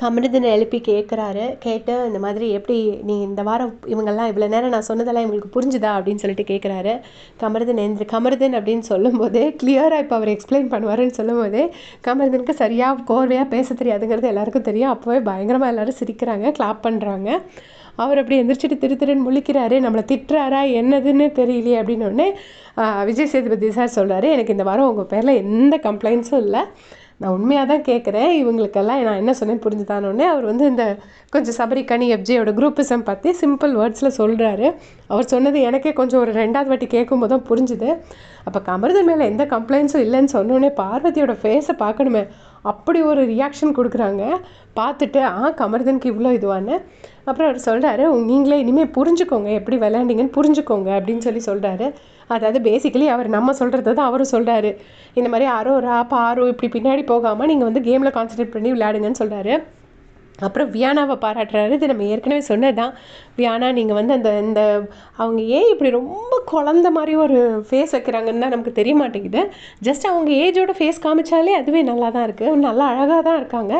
கமருதீனை எழுப்பி கேட்குறாரு. கேட்டு இந்த மாதிரி எப்படி நீ இந்த வாரம் இவங்கெல்லாம் இவ்வளோ நேரம் நான் சொன்னதெல்லாம் இவங்களுக்கு புரிஞ்சுதா அப்படின்னு சொல்லிட்டு கேட்குறாரு. கமருதீன் அப்படின்னு சொல்லும்போதே கிளியராக இப்போ அவர் எக்ஸ்பிளைன் பண்ணுவாருன்னு சொல்லும்போதே கமருதீனுக்கு சரியாக கோர்வையாக பேச தெரியாதுங்கிறது எல்லாருக்கும் தெரியும். அப்போவே பயங்கரமாக எல்லோரும் சிரிக்கிறாங்க, கிளாப் பண்ணுறாங்க. அவர் அப்படி எந்திரிச்சிட்டு திருன்னு முழிக்கிறாரு. நம்மளை திட்டுறாரா என்னதுன்னு தெரியலையே அப்படின்னோடனே விஜய் சேதுபதி சார் சொல்கிறாரு, எனக்கு இந்த வாரம் உங்கள் பேரில் எந்த கம்ப்ளைண்ட்ஸும் இல்லை, நான் உண்மையாக தான் கேட்குறேன், இவங்களுக்கெல்லாம் நான் என்ன சொன்னேன்னு புரிஞ்சுதானோடனே அவர் வந்து இந்த கொஞ்சம் சபரிக்கனி எஃப்ஜேயோட குரூப்பிசம் பற்றி சிம்பிள் வேர்ட்ஸில் சொல்கிறாரு. அவர் சொன்னது எனக்கே கொஞ்சம் ஒரு 2வது வாட்டி கேட்கும்போது தான் புரிஞ்சுது. அப்போ கமருதீன் மேலே எந்த கம்ப்ளைண்ட்ஸும் இல்லைன்னு சொன்னோடனே பார்வதியோட ஃபேஸை பார்க்கணுமே, அப்படி ஒரு ரியாக்ஷன் கொடுக்குறாங்க. பார்த்துட்டு கமருதீனுக்கு இவ்வளோ இதுவான்னு. அப்புறம் அவர் சொல்கிறாரு, நீங்களே இனிமேல் புரிஞ்சுக்கோங்க, எப்படி விளையாண்டிங்கன்னு புரிஞ்சுக்கோங்க அப்படின்னு சொல்கிறாரு. அதாவது பேசிக்கலி அவர் நம்ம சொல்கிறது தான் அவரும் சொல்கிறாரு. இந்த மாதிரி அரோரா பாரு இப்படி பின்னாடி போகாமல் நீங்கள் வந்து கேமில் கான்சன்ட்ரேட் பண்ணி விளையாடுங்கன்னு சொல்கிறாரு. அப்புறம் வியானாவை பாராட்டுறாரு. இது நம்ம ஏற்கனவே சொன்னது தான். வியானா நீங்கள் வந்து இந்த அவங்க ஏன் இப்படி ரொம்ப குழந்த மாதிரி ஒரு ஃபேஸ் வைக்கிறாங்கன்னு தான் நமக்கு தெரிய மாட்டேங்குது. ஜஸ்ட் அவங்க ஏஜோட ஃபேஸ் காமிச்சாலே அதுவே நல்லா தான் இருக்குது, நல்லா அழகாக தான் இருக்காங்க.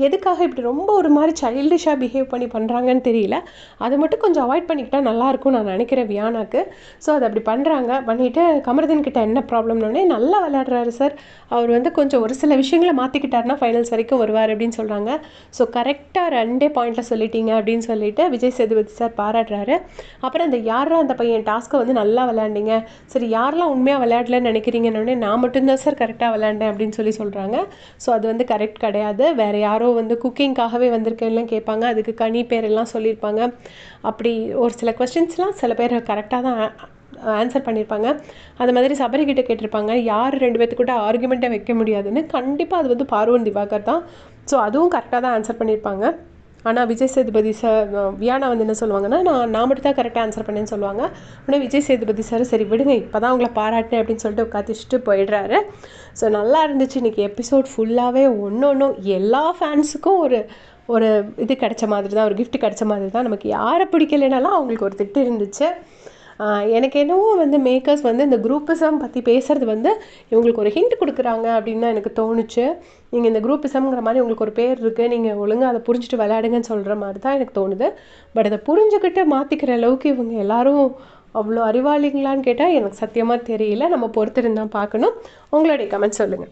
எதுக்காக இப்படி ரொம்ப ஒரு மாதிரி சைல்டிஷாக பிஹேவ் பண்ணுறாங்கன்னு தெரியல. அதை மட்டும் கொஞ்சம் அவாய்ட் பண்ணிக்கிட்டால் நல்லாயிருக்கும் நான் நினைக்கிறேன் வியானாக்கு. ஸோ அதை அப்படி பண்ணுறாங்க. பண்ணிவிட்டு கமருதீன் கிட்ட என்ன ப்ராப்ளம்னோடனே நல்லா விளையாடுறாரு சார், அவர் வந்து கொஞ்சம் ஒரு சில விஷயங்களை மாற்றிக்கிட்டாருன்னா ஃபைனல்ஸ் வரைக்கும் வருவார் அப்படின்னு சொல்கிறாங்க. ஸோ கரெக்டாக 2 பாயிண்டில் சொல்லிட்டீங்க அப்படின்னு சொல்லிட்டு விஜய் சேதுபதி சார் பாராட்டுறாரு. அப்புறம் இந்த யாரெல்லாம் அந்த பையன் டாஸ்க்கை வந்து நல்லா விளையாண்டிங்க, சரி யாரெல்லாம் உண்மையாக விளையாடலன்னு நினைக்கிறீங்கன்னொடனே நான் மட்டும்தான் சார் கரெக்டாக விளையாண்டேன் அப்படின்னு சொல்கிறாங்க. ஸோ அது வந்து கரெக்ட் கிடையாது. வேறு யாரோ வந்து குக்கிங்காகவே வந்திருக்கேன்லாம் கேட்பாங்க, அதுக்கு கனி பேரெல்லாம் சொல்லியிருப்பாங்க. அப்படி ஒரு சில கொஸ்டின்ஸ்லாம் சில பேர் கரெக்டாக தான் ஆன்சர் பண்ணியிருப்பாங்க. அது மாதிரி சபரிக்கிட்ட கேட்டிருப்பாங்க, யார் 2 பேர்த்துக்கிட்ட ஆர்குமெண்ட்டை வைக்க முடியாதுன்னு. கண்டிப்பாக அது வந்து பார்வன் திவாகர் தான். ஸோ அதுவும் கரெக்டாக தான் ஆன்சர் பண்ணியிருப்பாங்க. ஆனால் விஜய் சேதுபதி சார் வியானா வந்து என்ன சொல்லுவாங்கன்னா, நான் மட்டும் தான் கரெக்டாக ஆன்சர் பண்ணேன்னு சொல்லுவாங்க. ஆனால் விஜய் சேதுபதி சார் சரி விடுங்க, இப்போ தான் உங்களை பாராட்டினேன் அப்படின்னு சொல்லிட்டு உட்காந்துச்சிட்டு போயிடுறாரு. ஸோ நல்லா இருந்துச்சு இன்றைக்கி எபிசோட் ஃபுல்லாகவே. ஒன்றும் எல்லா ஃபேன்ஸுக்கும் ஒரு இது கிடைச்ச மாதிரி தான், ஒரு கிஃப்ட் கிடைச்ச மாதிரி தான். நமக்கு யாரை பிடிக்கலைனாலும் அவங்களுக்கு ஒரு திட்டு இருந்துச்சு. எனக்கு என்னவோ வந்து மேக்கர்ஸ் வந்து இந்த குரூப்பிசம் பற்றி பேசுகிறது வந்து இவங்களுக்கு ஒரு ஹிண்ட் கொடுக்குறாங்க அப்படின்னு தான் எனக்கு தோணுச்சு. நீங்கள் இந்த குரூப்பிசம்ங்கிற மாதிரி உங்களுக்கு ஒரு பேர் இருக்குது, நீங்கள் ஒழுங்காக அதை புரிஞ்சுட்டு விளையாடுங்கன்னு சொல்கிற மாதிரி தான் எனக்கு தோணுது. பட் அதை புரிஞ்சுக்கிட்டு மாற்றிக்கிற அளவுக்கு இவங்க எல்லாரும் அவ்வளோ அறிவாளிங்களான்னு கேட்டால் எனக்கு சத்தியமாக தெரியல. நம்ம பொறுத்திருந்தான் பார்க்கணும். உங்களுடைய கமெண்ட் சொல்லுங்கள்.